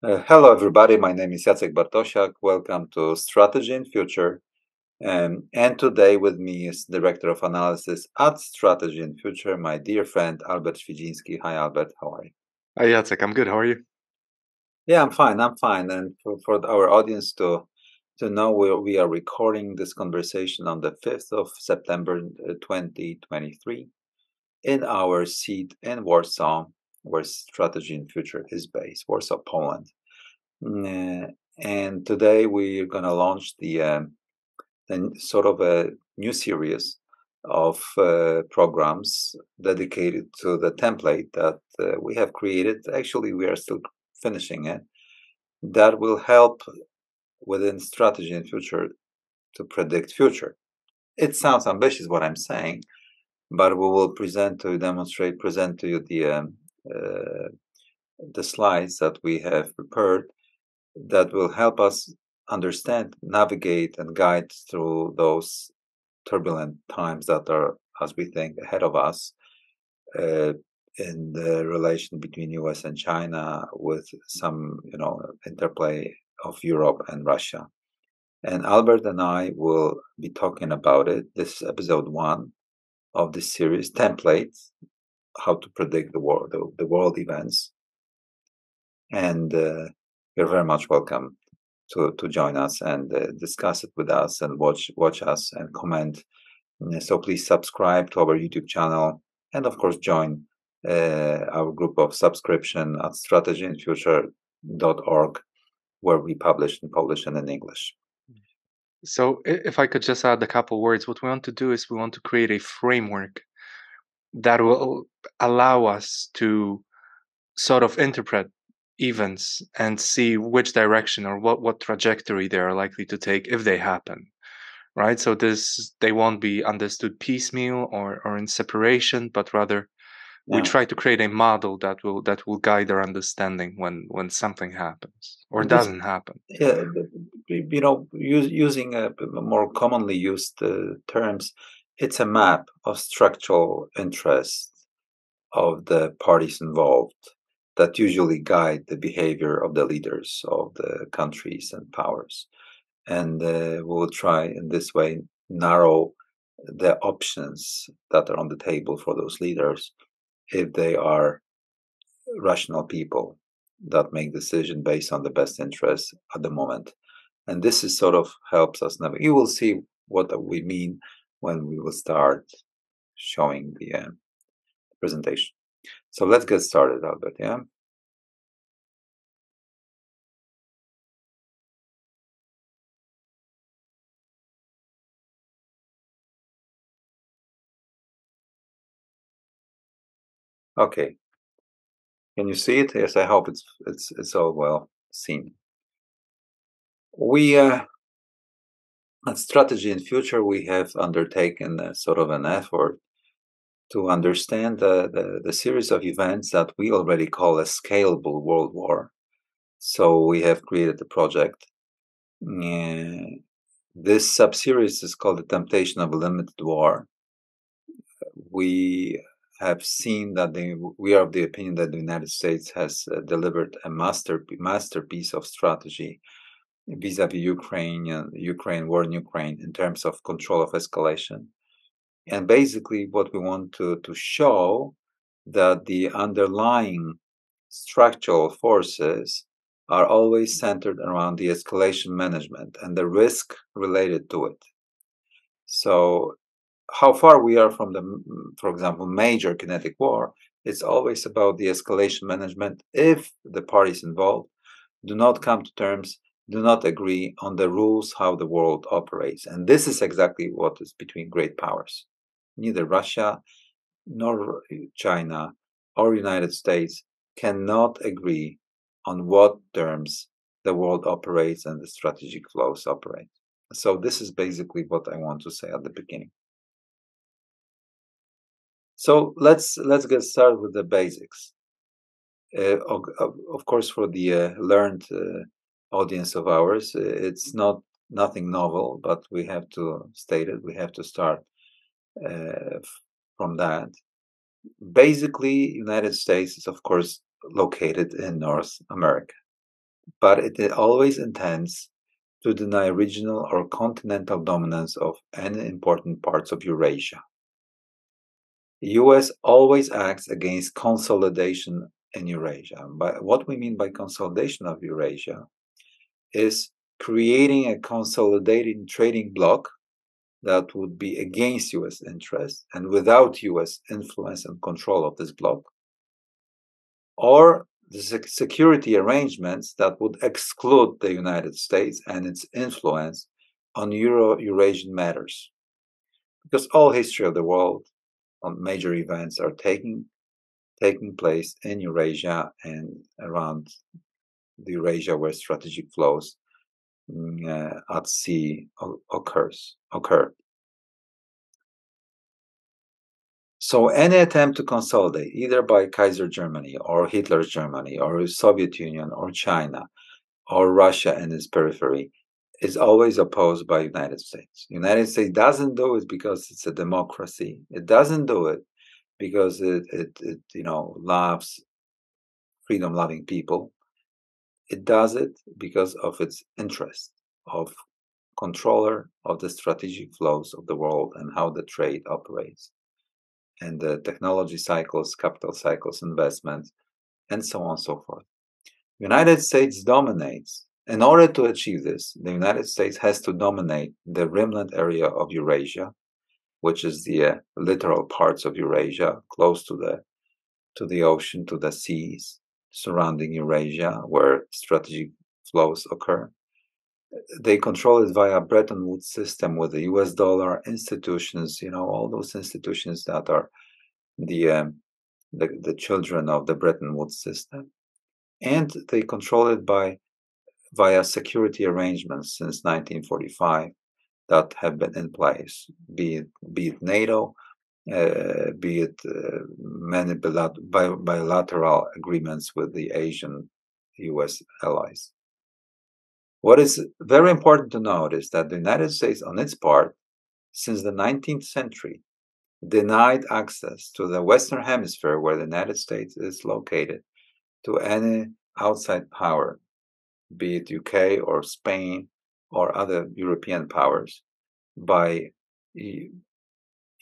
Hello, everybody. My name is Jacek Bartosiak. Welcome to Strategy and Future. And today with me is Director of Analysis at Strategy and Future, my dear friend Albert Świdziński. Hi, Albert. How are you? Hi, Jacek. I'm good. How are you? Yeah, I'm fine. I'm fine. And for our audience to know, we are recording this conversation on the 5th of September 2023 in our seat in Warsaw, where Strategy and Future is based, Warsaw, Poland. And today we're going to launch the sort of a new series of programs dedicated to the template that we have created. Actually, we are still finishing it. That will help within Strategy and Future to predict future. It sounds ambitious what I'm saying, but we will present to you the slides that we have prepared that will help us understand, navigate, and guide through those turbulent times that are, as we think, ahead of us uh, in the relation between US and China, with some, interplay of Europe and Russia. And Albert and I will be talking about it. This is episode 1 of this series, templates, how to predict the world events. And you're very much welcome to join us and discuss it with us and watch us and comment. So please subscribe to our YouTube channel and of course join our group of subscription at strategyandfuture.org, where we publish in Polish and in English. So, if I could just add a couple words, what we want to do is we want to create a framework that will allow us to sort of interpret events and see which direction or what trajectory they are likely to take if they happen, right? So they won't be understood piecemeal or in separation, but rather we try to create a model that will guide our understanding when something happens or This, doesn't happen. yeah, using more commonly used terms, it's a map of structural interest of the parties involved that usually guide the behavior of the leaders of the countries and powers. And we'll try in this way narrow the options that are on the table for those leaders if they are rational people that make decision based on the best interest at the moment. And this is sort of helps us navigate. You will see what we mean when we will start showing the presentation. So let's get started, Albert. Yeah. Okay. Can you see it? Yes, I hope it's all well seen. We at Strategy and Future, we have undertaken sort of an effort to understand the series of events that we already call a scalable world war. So we have created a project. This sub-series is called The Temptation of a Limited War. We have seen that we are of the opinion that the United States has delivered a masterpiece of strategy vis-a-vis Ukraine, war in Ukraine, in terms of control of escalation. And basically what we want to show that the underlying structural forces are always centered around the escalation management and the risk related to it. So how far we are from the, for example, major kinetic war, it's always about the escalation management if the parties involved do not come to terms, do not agree on the rules how the world operates. And this is exactly what is between great powers. Neither Russia nor China or United States cannot agree on what terms the world operates and the strategic flows operate. So this is basically what I want to say at the beginning. So let's get started with the basics. Of course, for the learned audience of ours, it's nothing novel, but we have to state it. We have to start from that. Basically, United States is, of course, located in North America. but it always intends to deny regional or continental dominance of any important parts of Eurasia. The US always acts against consolidation in Eurasia. But what we mean by consolidation of Eurasia is creating a consolidating trading bloc that would be against US interests and without US influence and control of this bloc, or the security arrangements that would exclude the United States and its influence on Euro-Eurasian matters. Because all history of the world on major events are taking place in Eurasia and around the Eurasia where strategic flows at sea occur. So any attempt to consolidate, either by Kaiser Germany or Hitler's Germany or Soviet Union or China or Russia and its periphery, is always opposed by United States. United States doesn't do it because it's a democracy. It doesn't do it because it loves freedom-loving people. It does it because of its interest of controller of the strategic flows of the world and how the trade operates, and the technology cycles, capital cycles, investments, and so on and so forth. United States dominates. In order to achieve this, the United States has to dominate the rimland area of Eurasia, which is the littoral parts of Eurasia, close to the ocean, to the seas surrounding Eurasia, where strategic flows occur. They control it via Bretton Woods system with the US dollar, institutions, all those institutions that are the children of the Bretton Woods system. And they control it via security arrangements since 1945 that have been in place, be it NATO, be it many bilateral agreements with the Asian US allies. What is very important to note is that the United States, on its part, since the 19th century, denied access to the Western Hemisphere, where the United States is located, to any outside power, be it UK or Spain or other European powers, by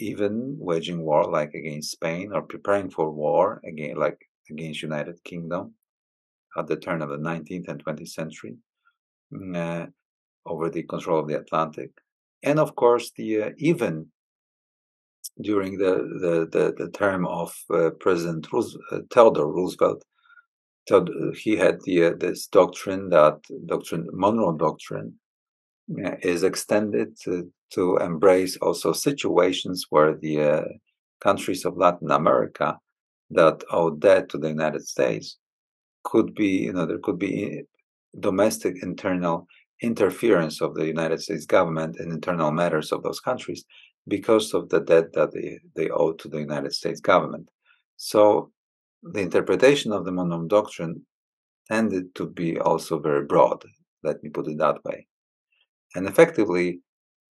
even waging war like against Spain or preparing for war against United Kingdom at the turn of the 19th and 20th century over the control of the Atlantic. And of course, even during the term of President Theodore Roosevelt, he had this doctrine, Monroe Doctrine, is extended to embrace also situations where the countries of Latin America that owe debt to the United States could be, there could be domestic internal interference of the United States government in internal matters of those countries because of the debt that they owe to the United States government. So the interpretation of the Monroe Doctrine tended to be also very broad, let me put it that way. And effectively,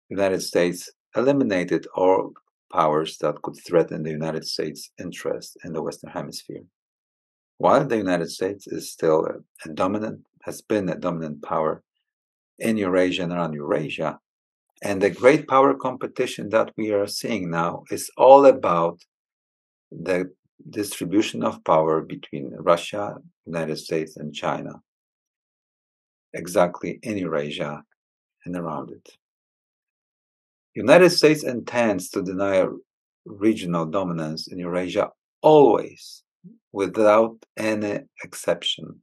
the United States eliminated all powers that could threaten the United States' interest in the Western Hemisphere. While the United States is still has been a dominant power in Eurasia and around Eurasia, and the great power competition that we are seeing now is all about the distribution of power between Russia, United States, and China, exactly in Eurasia and around it. United States intends to deny regional dominance in Eurasia always, without any exception.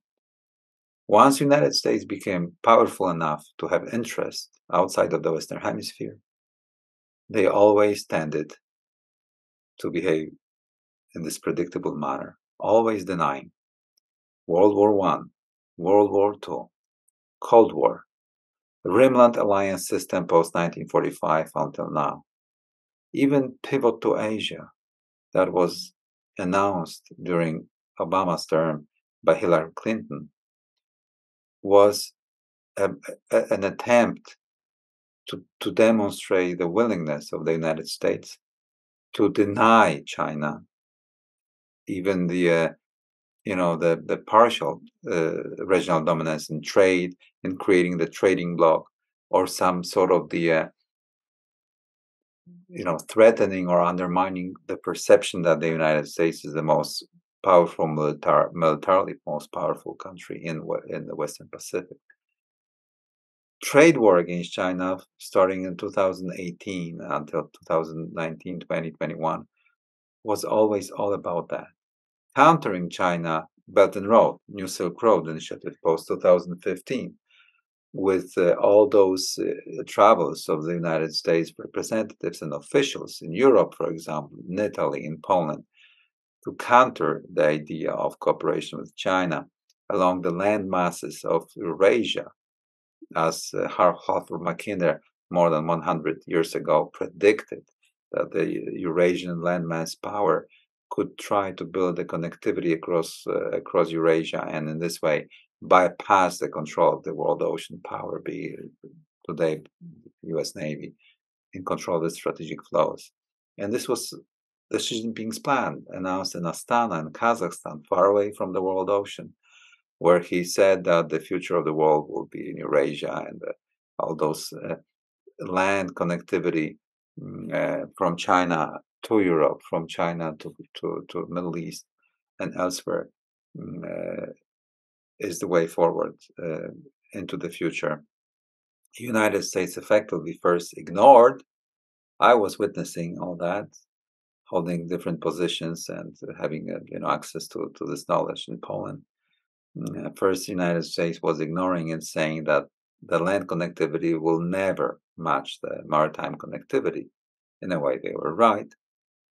Once the United States became powerful enough to have interest outside of the Western Hemisphere, they always tended to behave in this predictable manner, always denying. World War I, World War II, Cold War, Rimland Alliance system post-1945 until now. Even pivot to Asia that was announced during Obama's term by Hillary Clinton was an attempt to demonstrate the willingness of the United States to deny China even the the partial regional dominance in trade, in creating the trading bloc, or some sort of the threatening or undermining the perception that the United States is the most powerful militarily most powerful country in the Western Pacific. Trade war against China starting in 2018 until 2019, 2021 was always all about that. Countering China Belt and Road, New Silk Road initiative post 2015, with all those travels of the United States representatives and officials in Europe, for example, in Italy, in Poland, to counter the idea of cooperation with China along the land masses of Eurasia, as Hartford Mackinder more than 100 years ago predicted that the Eurasian landmass power could try to build a connectivity across Eurasia, and in this way bypass the control of the world ocean power, be today U.S. Navy, in control of the strategic flows. And this was the Xi Jinping's plan, announced in Astana in Kazakhstan, far away from the world ocean, where he said that the future of the world will be in Eurasia, and all those land connectivity from China to Europe, from China to Middle East and elsewhere is the way forward into the future. The United States effectively first ignored. I was witnessing all that, holding different positions and having access to this knowledge in Poland. First, the United States was ignoring and saying that the land connectivity will never match the maritime connectivity. In a way, they were right,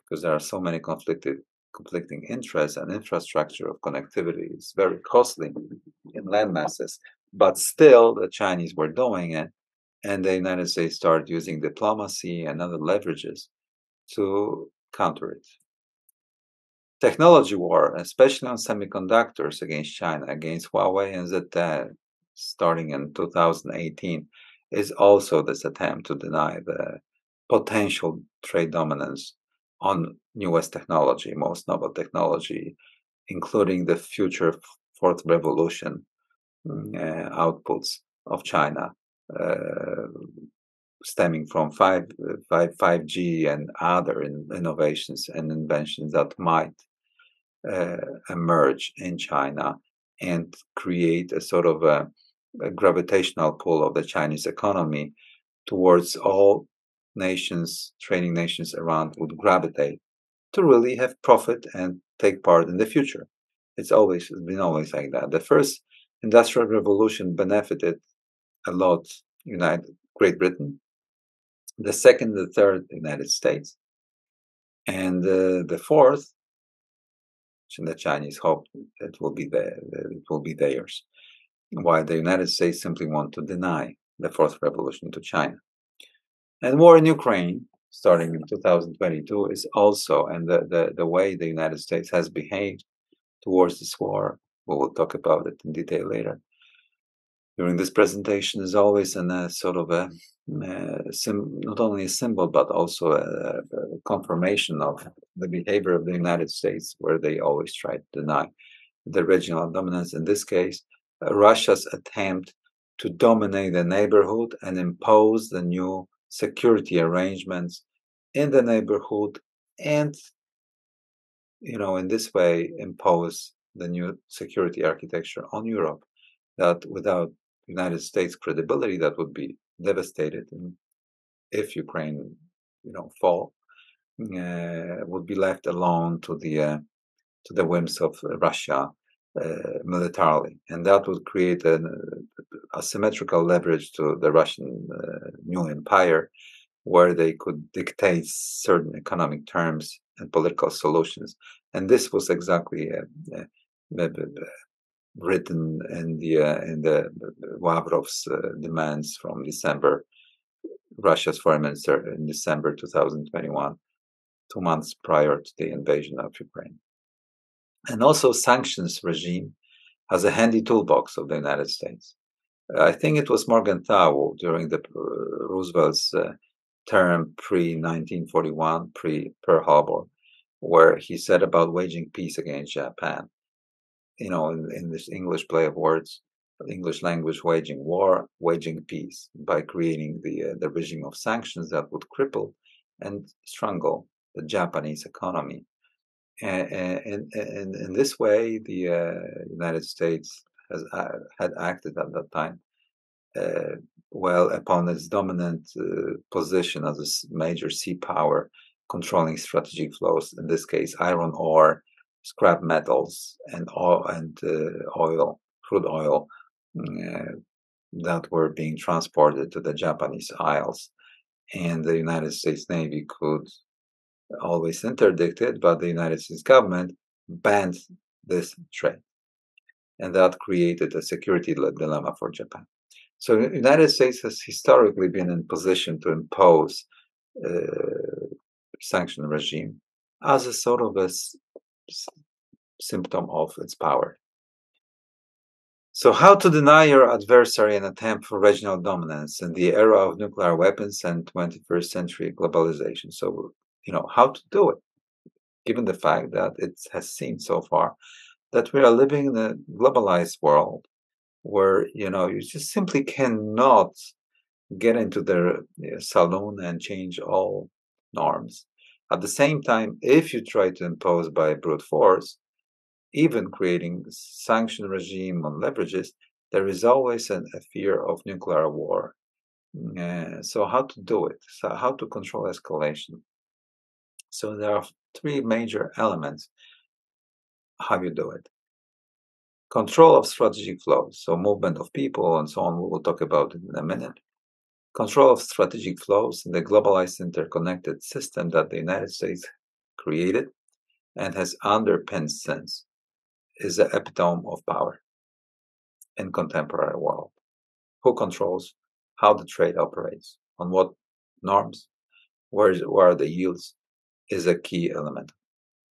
because there are so many conflicting interests, and infrastructure of connectivity is very costly in land masses. But still, the Chinese were doing it, and the United States started using diplomacy and other leverages to counter it. Technology war, especially on semiconductors against China, against Huawei and ZTE, starting in 2018, is also this attempt to deny the potential trade dominance on newest technology, most novel technology, including the future fourth revolution outputs of China, stemming from 5G and other innovations and inventions that might emerge in China and create a sort of a gravitational pull of the Chinese economy towards all nations, trading nations around would gravitate to really have profit and take part in the future. It's been always like that. The first industrial revolution benefited a lot Great Britain. The second, the third, United States, and the fourth, the Chinese hope it will be theirs, while the United States simply want to deny the fourth revolution to China. And war in Ukraine, starting in 2022, is also, and the way the United States has behaved towards this war, we will talk about it in detail later, during this presentation, is always in a sort of not only a symbol, but also a confirmation of the behavior of the United States, where they always try to deny the regional dominance. In this case, Russia's attempt to dominate the neighborhood and impose the new security arrangements in the neighborhood, and in this way impose the new security architecture on Europe, that without United States credibility, that would be devastated, and if Ukraine fall, would be left alone to the whims of Russia militarily, and that would create an asymmetrical leverage to the Russian new empire, where they could dictate certain economic terms and political solutions. And this was exactly written in the Lavrov's demands from December, Russia's foreign minister, in December 2021, 2 months prior to the invasion of Ukraine. And also, sanctions regime has a handy toolbox of the United States. I think it was Morgenthau during the Roosevelt's term pre-1941, pre-Pearl Harbor, where he said about waging peace against Japan. in this English play of words, English language waging war, waging peace by creating the regime of sanctions that would cripple and strangle the Japanese economy. And in this way, the United States had acted at that time uh, well upon its dominant position as a major sea power, controlling strategic flows. In this case, iron ore, scrap metals, and oil, crude oil, uh, that were being transported to the Japanese Isles. And the United States Navy could always interdict it, but the United States government banned this trade. And that created a security dilemma for Japan. So the United States has historically been in position to impose sanction regime as a sort of a symptom of its power. So how to deny your adversary an attempt for regional dominance in the era of nuclear weapons and 21st century globalization? So, how to do it, given the fact that it has seemed so far that we are living in a globalized world where, you just simply cannot get into the saloon and change all norms. At the same time, if you try to impose by brute force, even creating sanction regime on leverages, there is always a fear of nuclear war. So how to do it? So how to control escalation? So there are three major elements how you do it. Control of strategic flows, so movement of people and so on. We will talk about it in a minute. Control of strategic flows in the globalized interconnected system that the United States created and has underpinned since is the epitome of power in contemporary world. Who controls how the trade operates, on what norms, where are the yields, is a key element.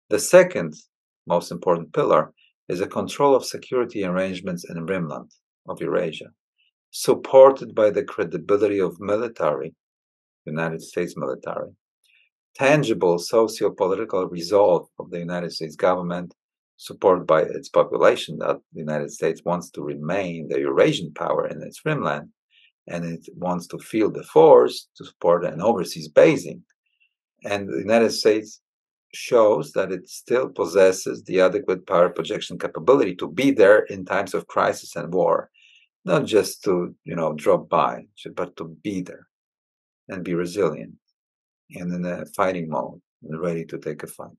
The second most important pillar is the control of security arrangements in Rimland of Eurasia, supported by the credibility of military, United States military, tangible socio-political resolve of the United States government, supported by its population that the United States wants to remain the Eurasian power in its rimland, and it wants to feel the force to support an overseas basing. And the United States shows that it still possesses the adequate power projection capability to be there in times of crisis and war, not just to drop by, but to be there and be resilient and in a fighting mode and ready to take a fight.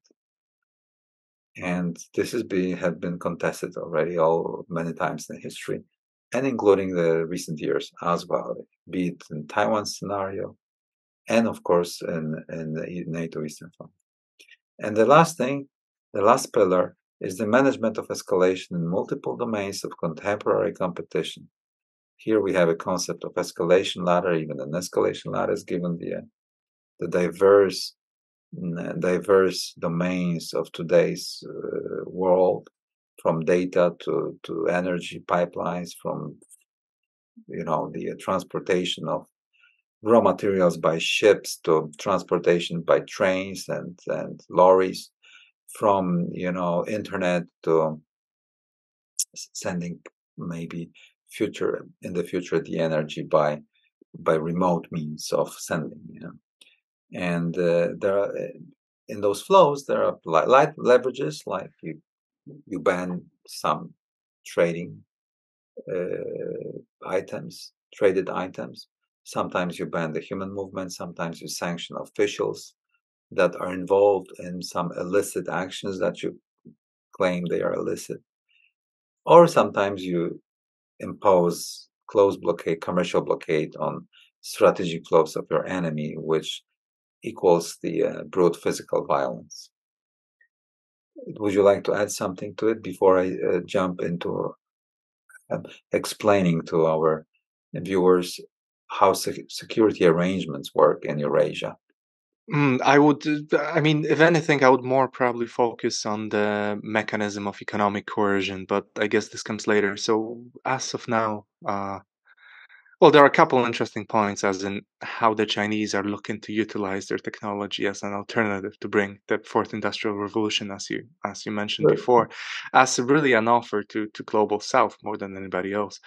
And this has been contested already many times in history, and including the recent years as well, be it in Taiwan scenario, and of course in the NATO Eastern Front. And the last pillar is the management of escalation in multiple domains of contemporary competition. Here we have a concept of escalation ladder. Even an escalation ladder is given the diverse domains of today's world, from data to energy pipelines, from the transportation of raw materials by ships to transportation by trains and lorries, from internet to sending maybe in the future the energy by remote means of sending. And there are in those flows there are light leverages, like you ban some trading traded items. Sometimes you ban the human movement. Sometimes you sanction officials that are involved in some illicit actions that you claim they are illicit. Or sometimes you impose close blockade, commercial blockade on strategic flows of your enemy, which equals the brute physical violence. Would you like to add something to it before I jump into explaining to our viewers how security arrangements work in Eurasia? I mean, if anything, I would more probably focus on the mechanism of economic coercion, but I guess this comes later. So as of now, Well, there are a couple interesting points, as in how the Chinese are looking to utilize their technology as an alternative to bring the fourth industrial revolution, as you mentioned Sure. before, as really an offer to global South more than anybody else.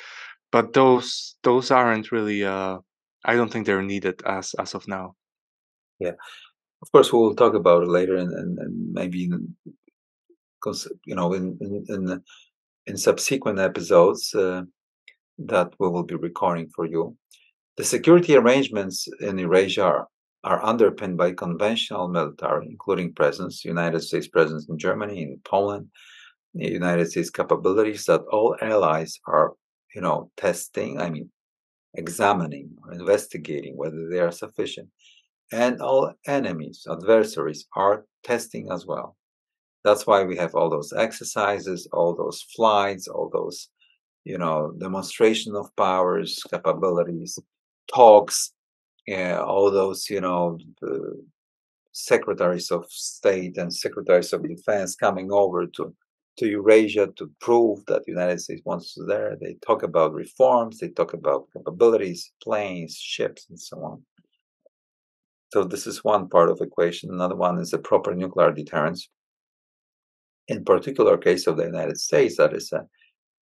But those aren't really. I don't think they're needed as of now. Yeah, of course, we'll talk about it later, and maybe because in subsequent episodes that we will be recording for you. The security arrangements in Eurasia are underpinned by conventional military, including presence, United States presence in Germany, in Poland, the United States capabilities that all allies are, testing, examining or investigating whether they are sufficient. And all enemies, adversaries are testing as well. That's why we have all those exercises, all those flights, all those demonstration of powers, capabilities, talks, all those, the secretaries of state and secretaries of defense coming over to Eurasia to prove that the United States wants to there. They talk about reforms, they talk about capabilities, planes, ships, and so on. So this is one part of the equation. Another one is the proper nuclear deterrence. In particular case of the United States, that is a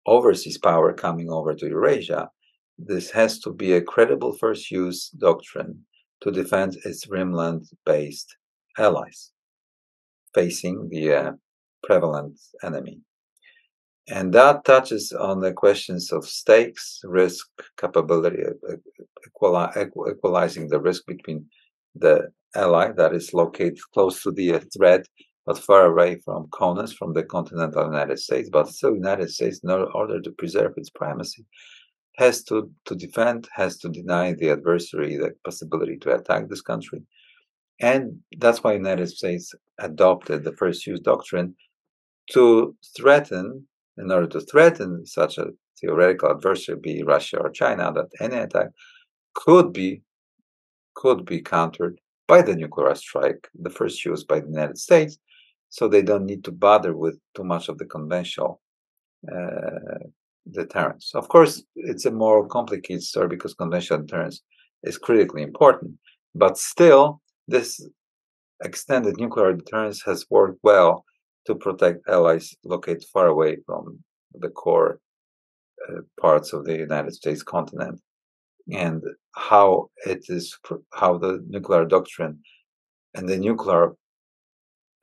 overseas power coming over to Eurasia, this has to be a credible first use doctrine to defend its rimland-based allies facing the prevalent enemy. And that touches on the questions of stakes, risk, capability, equalizing the risk between the ally that is located close to the threat but far away from Conus, from the continental United States. But still, United States, in order to preserve its primacy, has to defend, has to deny the adversary the possibility to attack this country. And that's why United States adopted the first use doctrine to threaten, in order to threaten such a theoretical adversary, be Russia or China, that any attack could be countered by the nuclear strike, the first use by the United States, so they don't need to bother with too much of the conventional deterrence. Of course, it's a more complicated story because conventional deterrence is critically important, but still, this extended nuclear deterrence has worked well to protect allies located far away from the core parts of the United States continent, and how the nuclear doctrine and the nuclear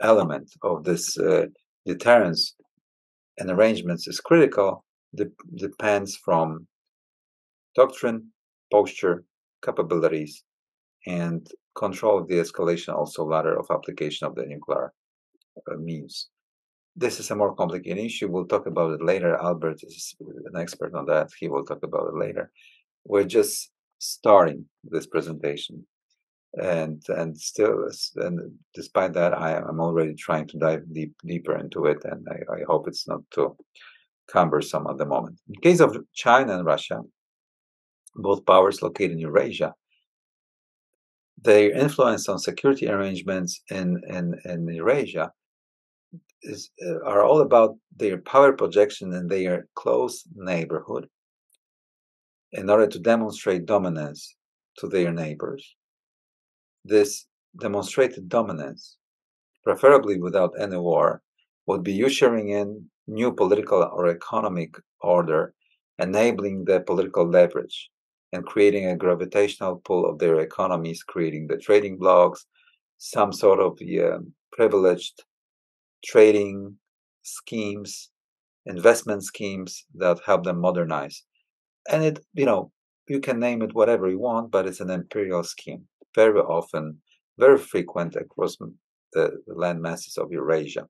element of this deterrence and arrangements is critical depends from doctrine, posture, capabilities, and control of the escalation, also ladder of application of the nuclear means. This is a more complicated issue. We'll talk about it later. Albert is an expert on that. He will talk about it later. We're just starting this presentation, and despite that, I'm already trying to dive deeper into it, and I hope it's not too cumbersome at the moment. In case of China and Russia, both powers located in Eurasia, their influence on security arrangements in Eurasia are all about their power projection in their close neighborhood in order to demonstrate dominance to their neighbors. This demonstrated dominance, preferably without any war, would be ushering in new political or economic order, enabling the political leverage and creating a gravitational pull of their economies, creating the trading blocs, some sort of privileged trading schemes, investment schemes that help them modernize. And you can name it whatever you want, but it's an imperial scheme, very often, very frequent across the land masses of Eurasia.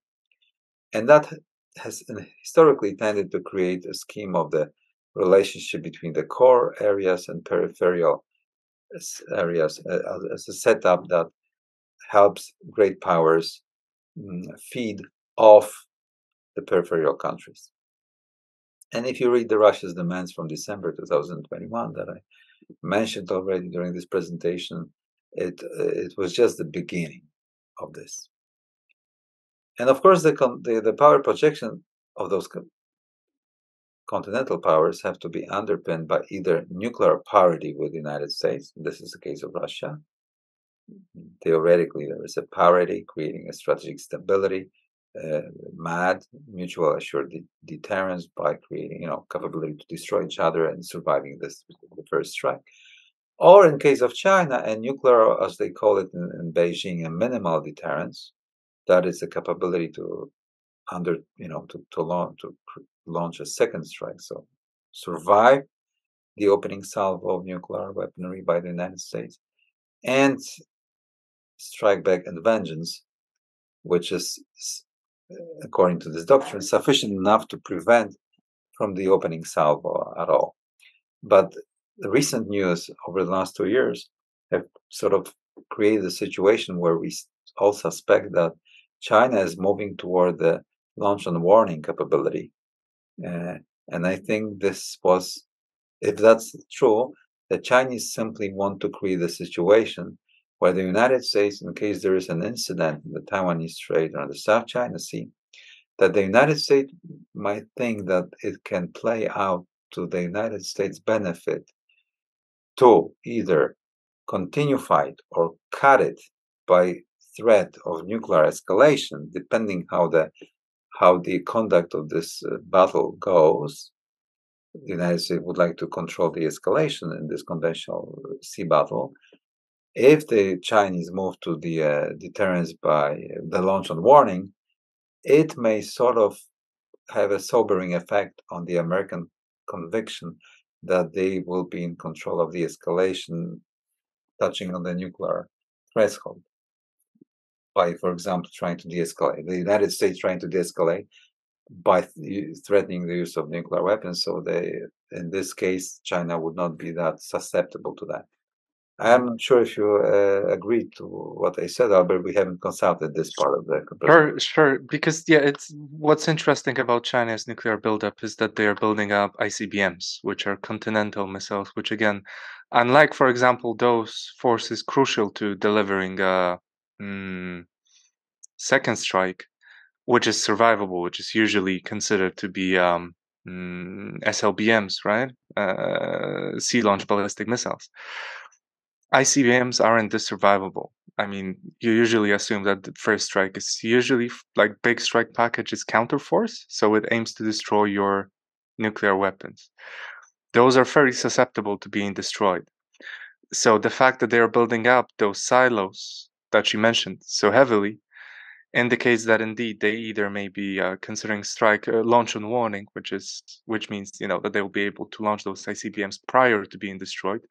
And that has historically tended to create a scheme of the relationship between the core areas and peripheral areas as a setup that helps great powers feed off the peripheral countries. And if you read the Russia's demands from December 2021 that I mentioned already during this presentation, it was just the beginning of this. And of course, the power projection of those continental powers have to be underpinned by either nuclear parity with the United States. This is the case of Russia. Theoretically, there is a parity, creating a strategic stability, MAD, mutual assured deterrence, by creating, capability to destroy each other and surviving the first strike. Or in case of China, a nuclear, as they call it in Beijing, a minimal deterrence. That is the capability to launch a second strike. So survive the opening salvo of nuclear weaponry by the United States and strike back and vengeance, which is, according to this doctrine, sufficient enough to prevent from the opening salvo at all. But the recent news over the last 2 years have sort of created a situation where we all suspect that China is moving toward the launch and warning capability. And I think this was, if that's true, the Chinese simply want to create a situation where the United States, in case there is an incident in the Taiwanese Strait or the South China Sea, that the United States might think that it can play out to the United States' benefit to either continue fight or cut it by threat of nuclear escalation, depending how the conduct of this battle goes. The United States would like to control the escalation in this conventional sea battle. If the Chinese move to the deterrence by the launch and warning, it may sort of have a sobering effect on the American conviction that they will be in control of the escalation, touching on the nuclear threshold by, for example, trying to de-escalate. The United States trying to de-escalate by threatening the use of nuclear weapons. So in this case, China would not be that susceptible to that. I'm not sure if you agree to what I said, Albert. We haven't consulted this part of the presentation. Sure. Because it's what's interesting about China's nuclear buildup is that they are building up ICBMs, which are continental missiles, which again, unlike, for example, those forces crucial to delivering a second strike, which is survivable, which is usually considered to be SLBMs, right? Sea launched ballistic missiles. ICBMs aren't this survivable. I mean, you usually assume that the first strike is usually like big strike package is counterforce, so it aims to destroy your nuclear weapons. Those are very susceptible to being destroyed. So the fact that they are building up those silos that you mentioned so heavily indicates that indeed they either may be considering strike launch and warning, which means that they will be able to launch those ICBMs prior to being destroyed,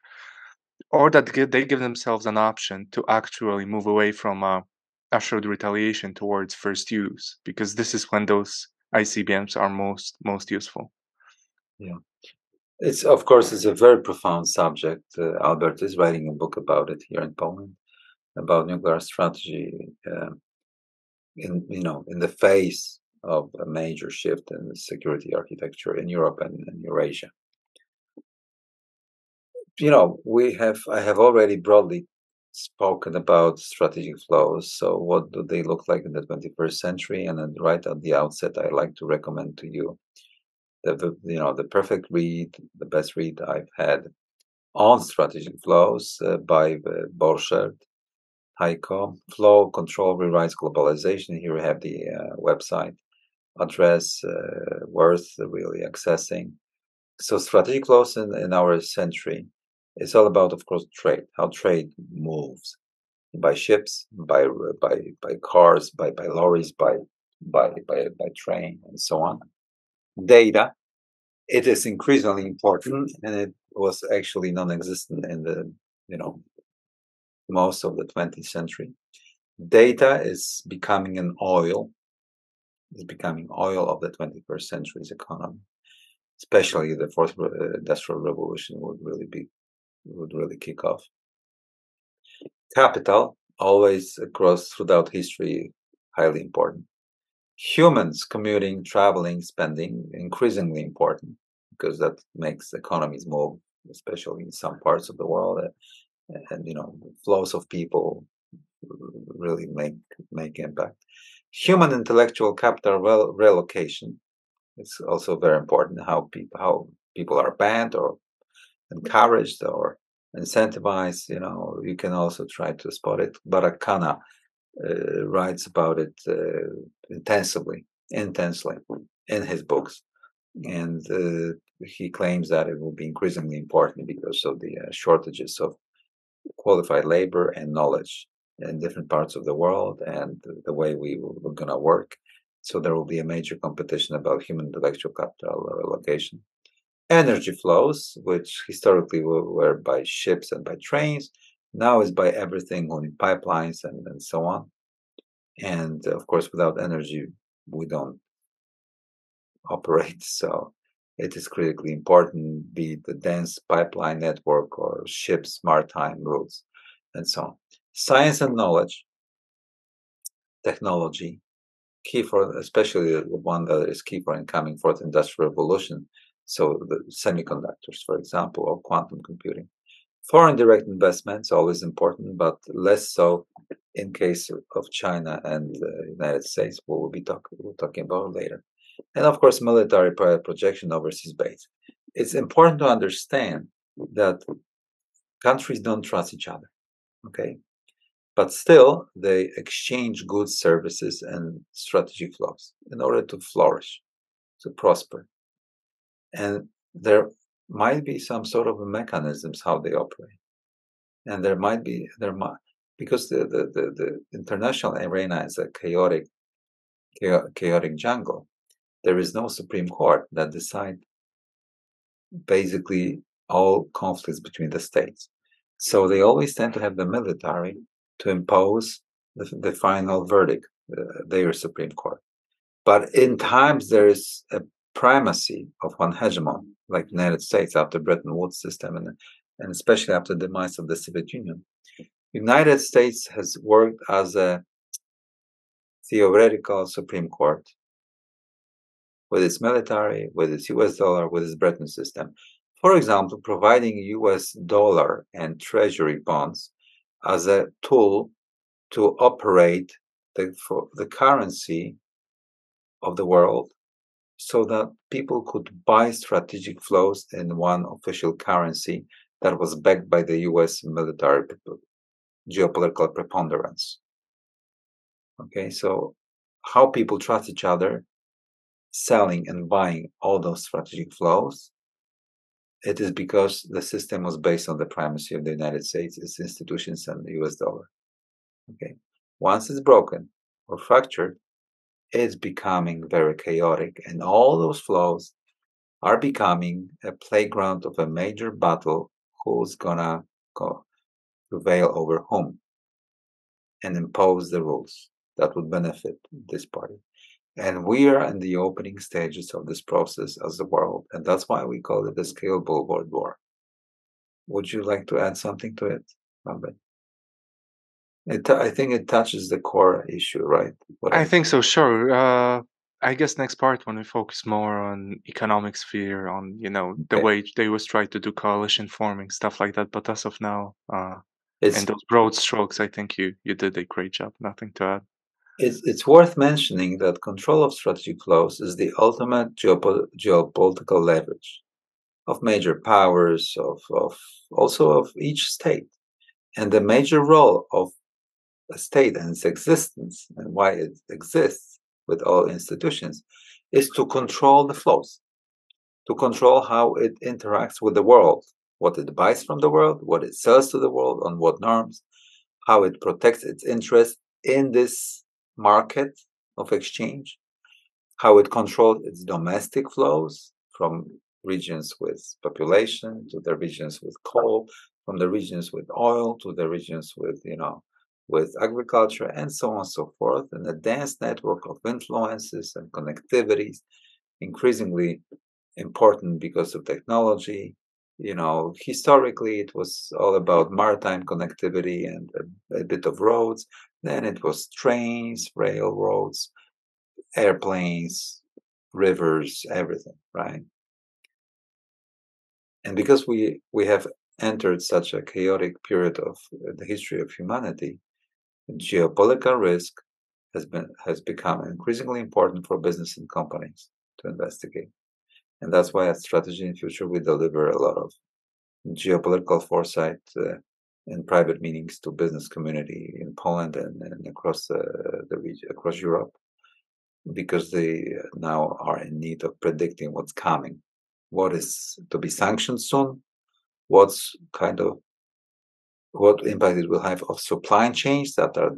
or that they give themselves an option to actually move away from assured retaliation towards first use, because this is when those ICBMs are most useful. Yeah, it's a very profound subject. Albert is writing a book about it here in Poland, about nuclear strategy in the face of a major shift in the security architecture in Europe and Eurasia. I have already broadly spoken about strategic flows. So what do they look like in the 21st century? And then right at the outset, I like to recommend to you the perfect read, the best read I've had on strategic flows by Borchert, Heiko. Flow Control Rewrites Globalization. Here we have the website address worth really accessing. So strategic flows in our century, it's all about, of course, trade, how trade moves by ships, by cars, by lorries, by train, and so on. Data, it is increasingly important, and it was actually non-existent in the most of the 20th century. Data is becoming an oil. Is becoming oil of the 21st century's economy. Especially the fourth industrial revolution would really kick off. Capital, always throughout history, highly important. Humans commuting, traveling, spending, increasingly important, because that makes economies move, especially in some parts of the world, and flows of people really make impact. Human intellectual capital relocation, It's also very important how people are banned or encouraged or incentivized. You can also try to spot it. Barakana writes about it intensely in his books, and he claims that it will be increasingly important because of the shortages of qualified labor and knowledge in different parts of the world and the way we're going to work. So there will be a major competition about human intellectual capital allocation. Energy flows, which historically were by ships and by trains, now is by everything on pipelines and so on. And of course, without energy, we don't operate. So it is critically important, be it the dense pipeline network or ships, maritime routes, and so on. Science and knowledge, technology, key for, especially the one that is key for incoming fourth industrial revolution. So the semiconductors, for example, or quantum computing. Foreign direct investments, always important, but less so in case of China and the United States, what we'll be talking about later. And of course, military projection overseas base. It's important to understand that countries don't trust each other, okay? But still, they exchange goods, services, and strategic flows in order to flourish, to prosper. And there might be some sort of mechanisms how they operate. And because the international arena is a chaotic jungle. There is no Supreme Court that decide basically all conflicts between the states. So they always tend to have the military to impose the final verdict, their Supreme Court. But in times there is a primacy of one hegemon, like the United States after Bretton Woods system, and especially after the demise of the Soviet Union. United States has worked as a theoretical Supreme Court with its military, with its US dollar, with its Bretton system. For example, providing US dollar and treasury bonds as a tool to operate the currency of the world so that people could buy strategic flows in one official currency that was backed by the US military geopolitical preponderance. Okay, so how people trust each other, selling and buying all those strategic flows, it is because the system was based on the primacy of the United States, its institutions, and the US dollar. Okay, once it's broken or fractured, it's becoming very chaotic, and all those flows are becoming a playground of a major battle who's gonna prevail over whom and impose the rules that would benefit this party. And we are in the opening stages of this process as the world, and that's why we call it the scalable world war. Would you like to add something to it, Robin? I think it touches the core issue, right? I think so, sure. I guess next part when we focus more on economic sphere, on the way they was try to do coalition forming, stuff like that. But as of now, in those broad strokes, I think you did a great job. Nothing to add. It's worth mentioning that control of strategic flows is the ultimate geopolitical leverage of major powers, of also of each state. And the major role of a state and its existence and why it exists with all institutions is to control the flows, to control how it interacts with the world, what it buys from the world, what it sells to the world, on what norms, how it protects its interest in this market of exchange, how it controls its domestic flows from regions with population to the regions with coal, from the regions with oil to the regions with agriculture, and so on and so forth, and a dense network of influences and connectivities, increasingly important because of technology. Historically, it was all about maritime connectivity and a bit of roads. Then it was trains, railroads, airplanes, rivers, everything, right? And because we have entered such a chaotic period of the history of humanity, geopolitical risk has become increasingly important for business and companies to to investigate. And that's why at Strategy and Future we deliver a lot of geopolitical foresight in private meetings to business community in Poland and across the region, across Europe, because they now are in need of predicting what's coming, what is to be sanctioned soon, what impact it will have of supply chains that are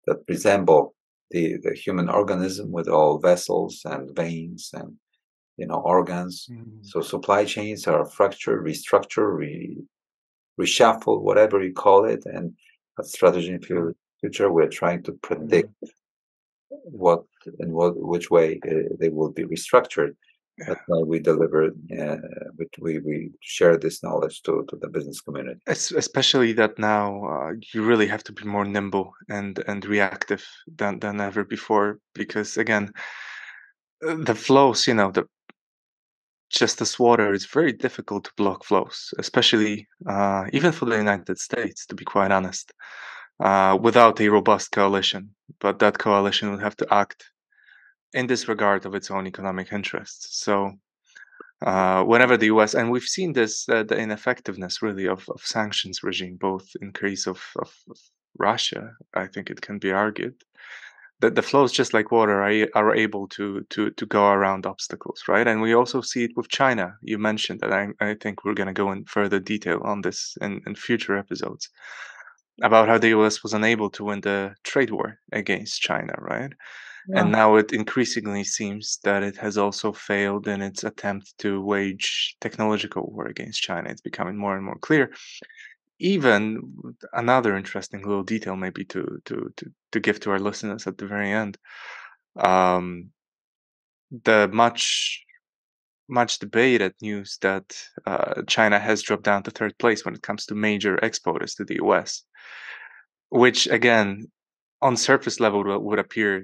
that resemble the human organism with all vessels and veins and organs. So supply chains are fractured, restructured, reshuffled, whatever you call it. And at Strategy and Future, we're trying to predict which way they will be restructured. That's why we deliver, we share this knowledge to the business community. Especially that now you really have to be more nimble and reactive than ever before, because again, the flows, just as water, it's very difficult to block flows, especially even for the United States, to be quite honest, without a robust coalition. But that coalition would have to act in disregard of its own economic interests. So whenever the US, and we've seen this, the ineffectiveness really of sanctions regime, both in case of Russia, I think it can be argued, that the flows, just like water, are able to go around obstacles, right? And we also see it with China. You mentioned that. I think we're going to go in further detail on this in future episodes about how the US was unable to win the trade war against China, right? Yeah. And now it increasingly seems that it has also failed in its attempt to wage technological war against China. It's becoming more and more clear. Even another interesting little detail, maybe to give to our listeners at the very end, the much debated news that China has dropped down to third place when it comes to major exporters to the US, which again, on surface level, would appear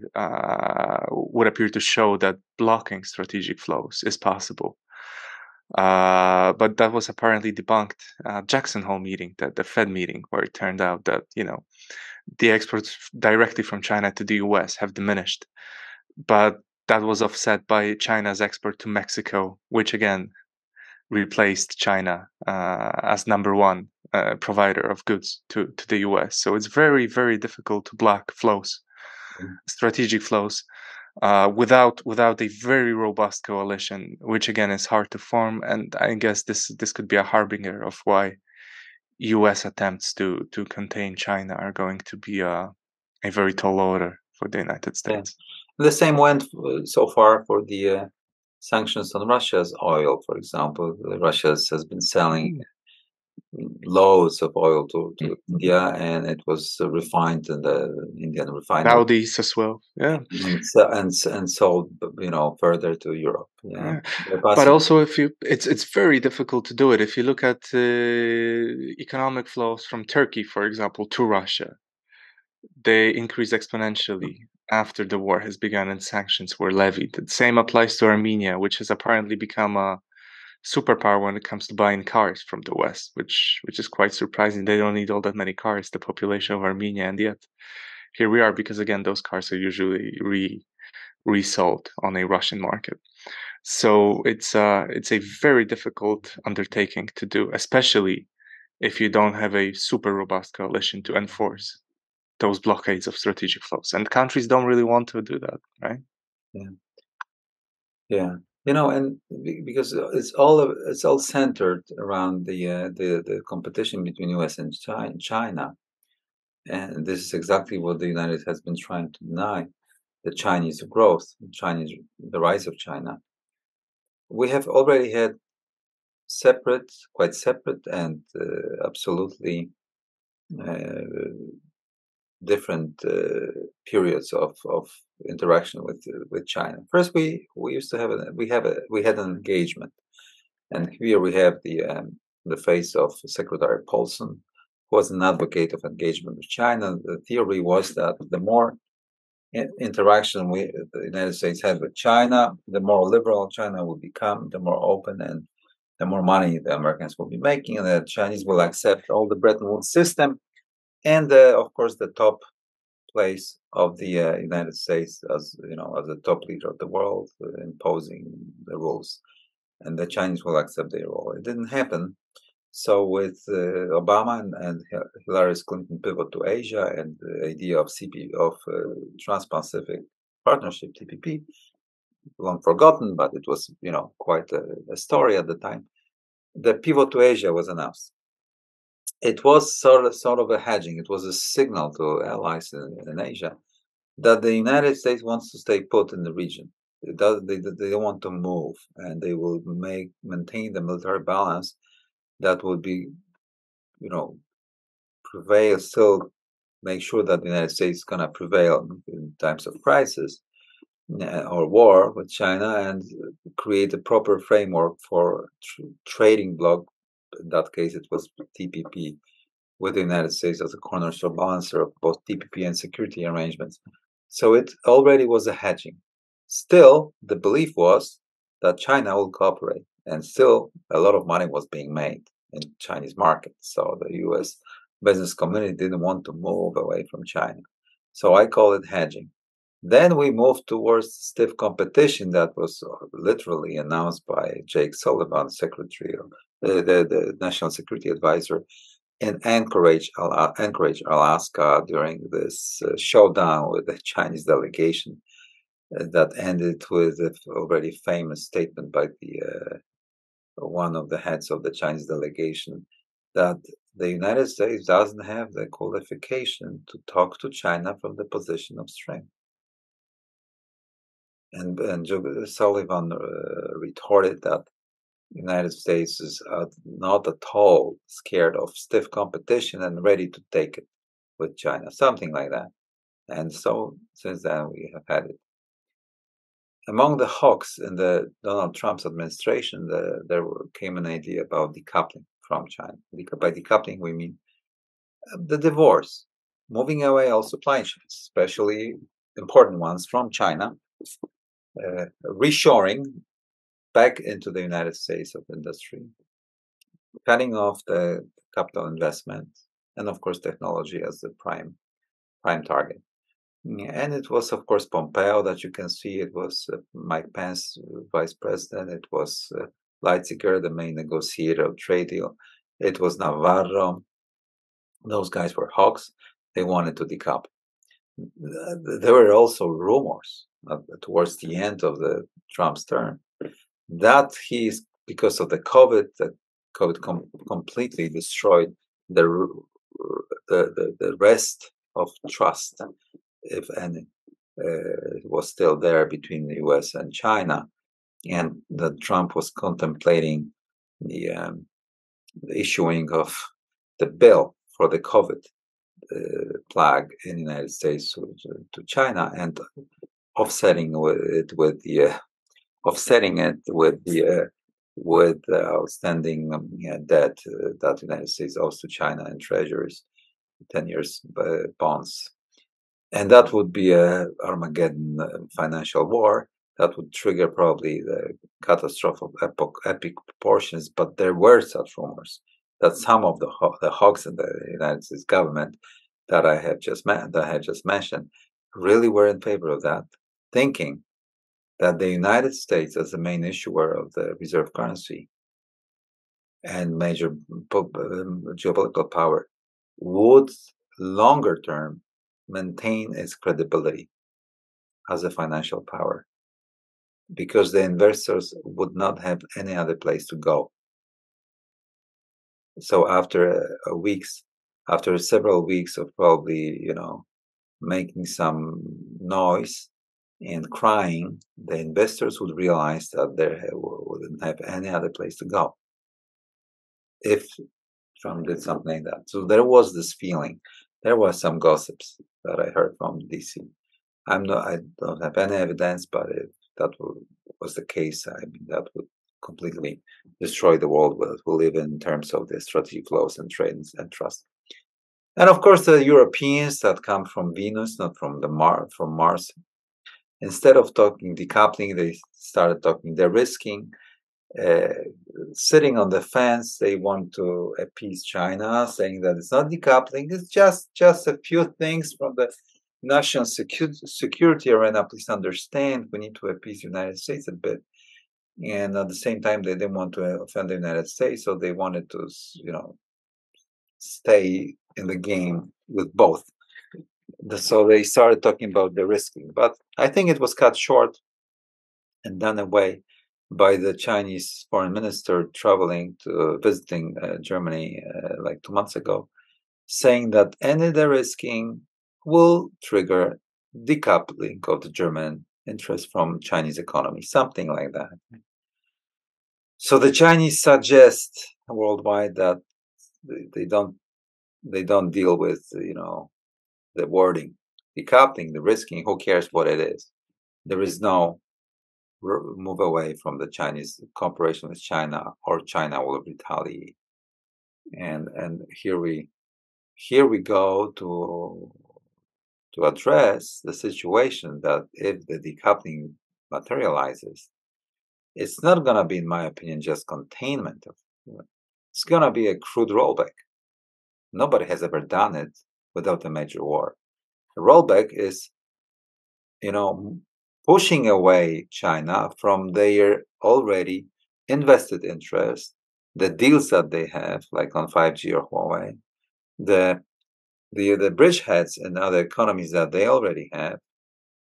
to show that blocking strategic flows is possible. But that was apparently debunked at Jackson Hole meeting, the Fed meeting, where it turned out that the exports directly from China to the US have diminished, but that was offset by China's export to Mexico, which again replaced China as number one provider of goods to the US. So it's very, very difficult to block flows, strategic flows, without a very robust coalition, which again is hard to form. And I guess this could be a harbinger of why US attempts to contain China are going to be a very tall order for the United States. Yeah. The same went so far for the sanctions on Russia's oil, for example. Russia has been selling loads of oil to India, and it was refined in the Indian refinery. Saudis as well, yeah, and sold, further to Europe. Yeah. But also, it's very difficult to do it. If you look at economic flows from Turkey, for example, to Russia, they increase exponentially after the war has begun and sanctions were levied. The same applies to Armenia, which has apparently become a superpower when it comes to buying cars from the West, which is quite surprising. They don't need all that many cars, the population of Armenia, and yet here we are, because again, those cars are usually resold on a Russian market. So it's a very difficult undertaking to do, especially if you don't have a super robust coalition to enforce those blockades of strategic flows, and countries don't really want to do that, right? Yeah. And because it's all centered around the competition between US and China, and this is exactly what the United has been trying to deny: the Chinese growth, the rise of China. We have already had quite separate and absolutely different periods of interaction with China. First, we had an engagement, and here we have the face of Secretary Paulson, who was an advocate of engagement with China. The theory was that the more interaction the United States had with China, the more liberal China will become, the more open, and the more money the Americans will be making, and the Chinese will accept all the Bretton Woods system. And of course, the top place of the United States as as the top leader of the world, imposing the rules, and the Chinese will accept their role. It didn't happen. So with Obama and Hillary Clinton pivot to Asia and the idea of Trans-Pacific Partnership (TPP), long forgotten, but it was quite a story at the time. The pivot to Asia was announced. It was sort of a hedging. It was a signal to allies in Asia that the United States wants to stay put in the region. They don't want to move, and they will maintain the military balance that will be, prevail, still make sure that the United States is going to prevail in times of crisis or war with China, and create a proper framework for trading bloc. In that case, it was TPP, with the United States as a cornerstone balancer of both TPP and security arrangements. So it already was a hedging. Still, the belief was that China will cooperate, and still a lot of money was being made in Chinese market. So the U.S. business community didn't want to move away from China. So I call it hedging. Then we moved towards stiff competition that was literally announced by Jake Sullivan, Secretary of the National Security Advisor, in Anchorage, Alaska, during this showdown with the Chinese delegation that ended with an already famous statement by the one of the heads of the Chinese delegation that the United States doesn't have the qualification to talk to China from the position of strength. And Sullivan retorted that the United States is not at all scared of stiff competition and ready to take it with China, something like that. And so since then we have had it. Among the hawks in the Donald Trump's administration, there came an idea about decoupling from China. By decoupling, we mean the divorce, moving away all supply chains, especially important ones from China, reshoring back into the United States of industry, cutting off the capital investment, and of course technology as the prime target. And it was, of course, Pompeo that you can see. It was Mike Pence, vice president. It was Leitziger, the main negotiator of trade deal. It was Navarro. Those guys were hawks. They wanted to decouple. There were also rumors towards the end of the Trump's term that he's, because of the COVID, that COVID completely destroyed the rest of trust, if any, was still there between the U.S. and China, and that Trump was contemplating the issuing of the bill for the COVID plague in the United States to China, and offsetting it with the outstanding debt that the United States owes to China in treasuries, 10 years bonds. And that would be a Armageddon financial war that would trigger probably the catastrophe of epic proportions. But there were such rumors that some of the hawks in the United States government that I have just mentioned really were in favor of that, thinking that the United States, as the main issuer of the reserve currency and major geopolitical power, would longer term maintain its credibility as a financial power, because the investors would not have any other place to go. So after several weeks of probably, making some noise and crying, the investors would realize that they wouldn't have any other place to go if Trump did something like that. So there was this feeling. There was some gossips that I heard from DC. I don't have any evidence, but if that was the case, I mean, that would completely destroy the world we live in terms of the strategic flows and trade and trust. And of course, the Europeans that come from Venus, not from from Mars, instead of talking decoupling, they started talking de-risking. Sitting on the fence, they want to appease China, saying that it's not decoupling, it's just a few things from the national security arena, please understand we need to appease the United States a bit. And at the same time, they didn't want to offend the United States, so they wanted to, stay in the game with both. So they started talking about the risking, but I think it was cut short and done away by the Chinese foreign minister traveling to visiting Germany like 2 months ago, saying that any de-risking will trigger decoupling of the German interest from Chinese economy, something like that. So the Chinese suggest worldwide that they don't deal with the wording, decoupling, the risking. Who cares what it is? There is no move away from the Chinese cooperation with China, or China will retaliate. And here we go to address the situation that if the decoupling materializes, it's not going to be, in my opinion, just containment of it's going to be a crude rollback. Nobody has ever done it without a major war. A rollback is pushing away China from their already invested interest, the deals that they have, like on 5G or Huawei, the bridgeheads in other economies that they already have,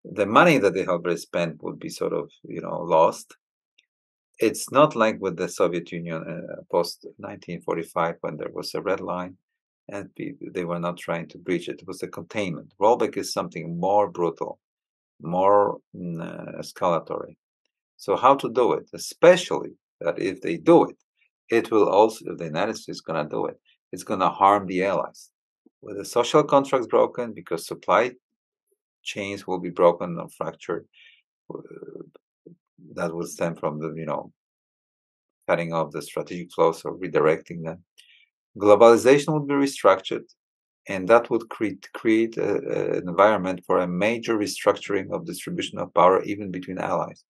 the money that they already spent would be sort of lost. It's not like with the Soviet Union post 1945 when there was a red line and they were not trying to breach it. It was a containment. Rollback is something more brutal, more escalatory. So how to do it? Especially that if they do it, it will also, if the United States is going to do it, it's going to harm the allies. With the social contracts broken, because supply chains will be broken or fractured, that will stem from the cutting off the strategic flows or redirecting them. Globalization would be restructured, and that would create an environment for a major restructuring of distribution of power, even between allies,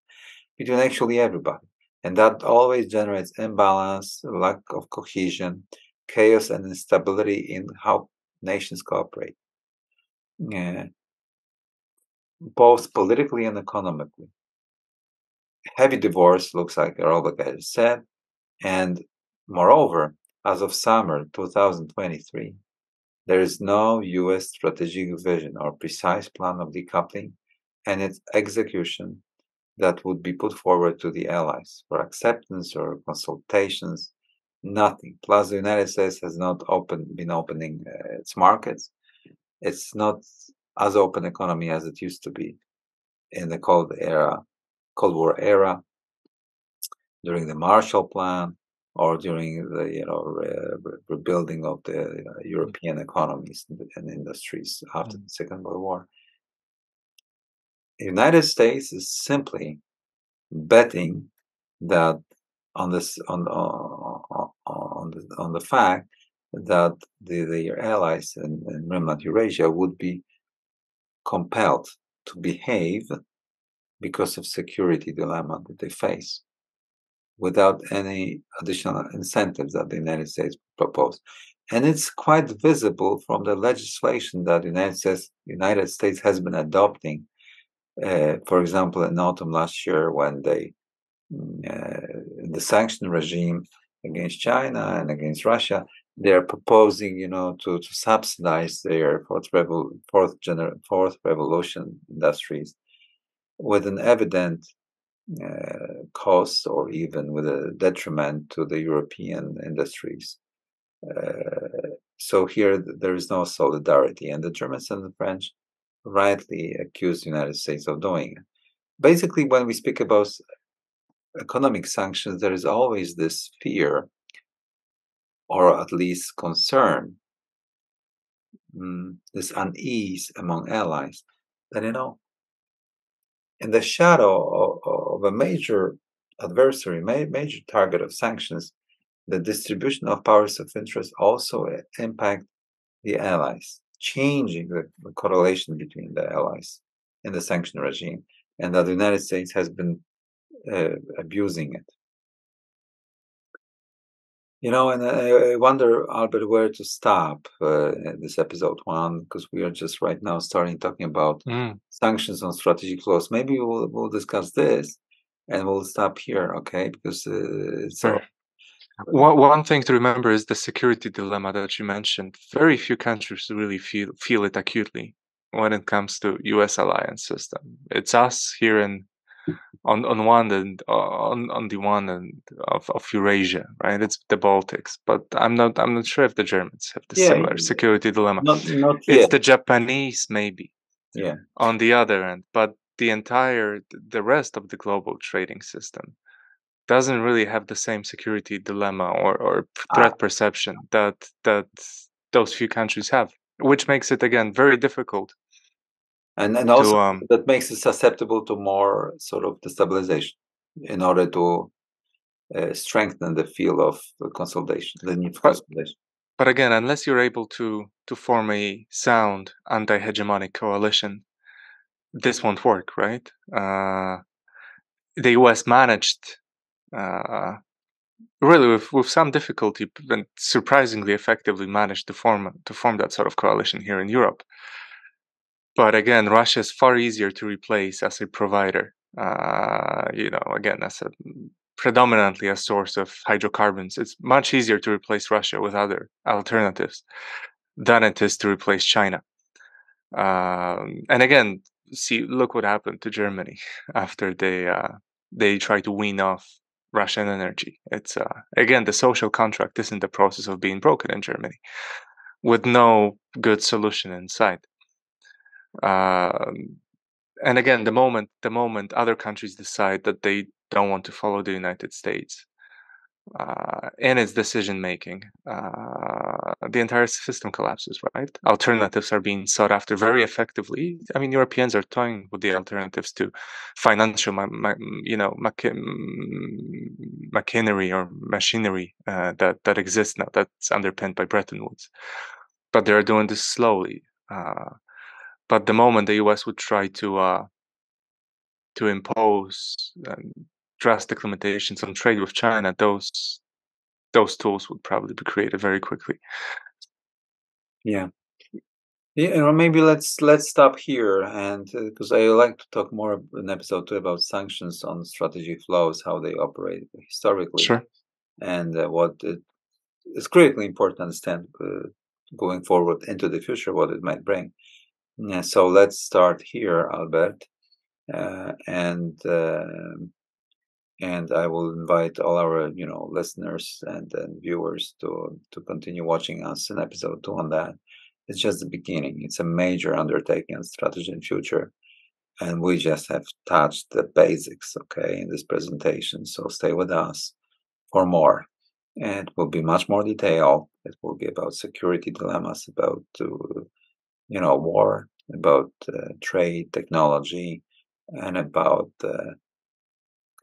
between actually everybody. And that always generates imbalance, lack of cohesion, chaos, and instability in how nations cooperate, both politically and economically. Heavy divorce looks like Robert has said, and moreover, as of summer 2023, there is no U.S. strategic vision or precise plan of decoupling and its execution that would be put forward to the allies for acceptance or consultations. Nothing. Plus, the United States has not been opening its markets. It's not as open economy as it used to be in the Cold War era, during the Marshall Plan, or during the rebuilding of the European economies and industries after the Second World War. The United States is simply betting that on this on the fact that their allies in mainland Eurasia would be compelled to behave because of security dilemma that they face, without any additional incentives that the United States proposed. And it's quite visible from the legislation that the United States has been adopting. For example, in autumn last year, when they the sanction regime against China and against Russia, they're proposing, to subsidize their fourth revolution industries with an evident cost, or even with a detriment to the European industries. So here there is no solidarity, and the Germans and the French rightly accuse the United States of doing it. Basically, when we speak about economic sanctions, there is always this fear, or at least concern, this unease among allies, that in the shadow of a major adversary, major target of sanctions, the distribution of powers of interest also impact the allies, changing the correlation between the allies in the sanction regime, and that the United States has been abusing it. You know, and I wonder, Albert, where to stop in this episode 1, because we are just right now starting talking about Mm, sanctions on strategic flows. Maybe we'll discuss this, and we'll stop here, okay? Because fair. One thing to remember is the security dilemma that you mentioned. Very few countries really feel it acutely when it comes to U.S. alliance system. It's us here on one end, on the one end of Eurasia, right? It's the Baltics, but I'm not sure if the Germans have the yeah, similar security dilemma. not It's yet. the Japanese maybe Yeah, on the other end, but the rest of the global trading system doesn't really have the same security dilemma or ah, threat perception that those few countries have, which makes it again very difficult and to also that makes it susceptible to more sort of destabilization in order to strengthen the feel of consolidation, the need for but consolidation. but again, unless you're able to form a sound anti-hegemonic coalition, this won't work, right? The US managed uh, really with some difficulty and surprisingly effectively managed to form that sort of coalition here in Europe. But again, Russia is far easier to replace as a provider. Again, as a predominantly a source of hydrocarbons, it's much easier to replace Russia with other alternatives than it is to replace China. And again, look what happened to Germany after they tried to wean off Russian energy. It's again, the social contract is in the process of being broken in Germany, with no good solution in sight. Um, and again, the moment other countries decide that they don't want to follow the United States in its decision making, the entire system collapses. Right? Alternatives are being sought after very effectively. I mean, Europeans are toying with the alternatives to financial, machinery or machinery that exists now. That's underpinned by Bretton Woods, but they are doing this slowly. But the moment the U.S. would try to impose drastic limitations on trade with China, those tools would probably be created very quickly. Yeah. Yeah, you know, maybe let's stop here, and because I like to talk more in episode 2 about sanctions on strategy flows, how they operate historically, Sure. and what it is critically important to understand going forward into the future, what it might bring. Yeah, so let's start here, Albert, uh, and uh, and I will invite all our listeners and viewers to continue watching us in episode 2 on that. It's just the beginning. It's a major undertaking on strategy and future, and we just have touched the basics, okay, in this presentation. So stay with us for more. And it will be much more detail. It will be about security dilemmas, about war, about trade, technology, and about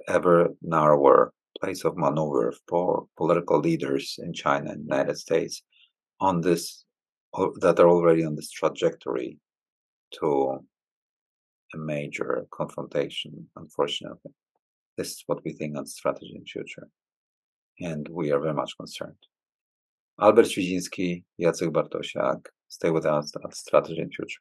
ever narrower place of maneuver for political leaders in China and the United States on this that are already on this trajectory to a major confrontation, unfortunately. This is what we think on strategy and future, and we are very much concerned. Albert Świdziński, Jacek Bartosiak, stay with us at Strategy and Future.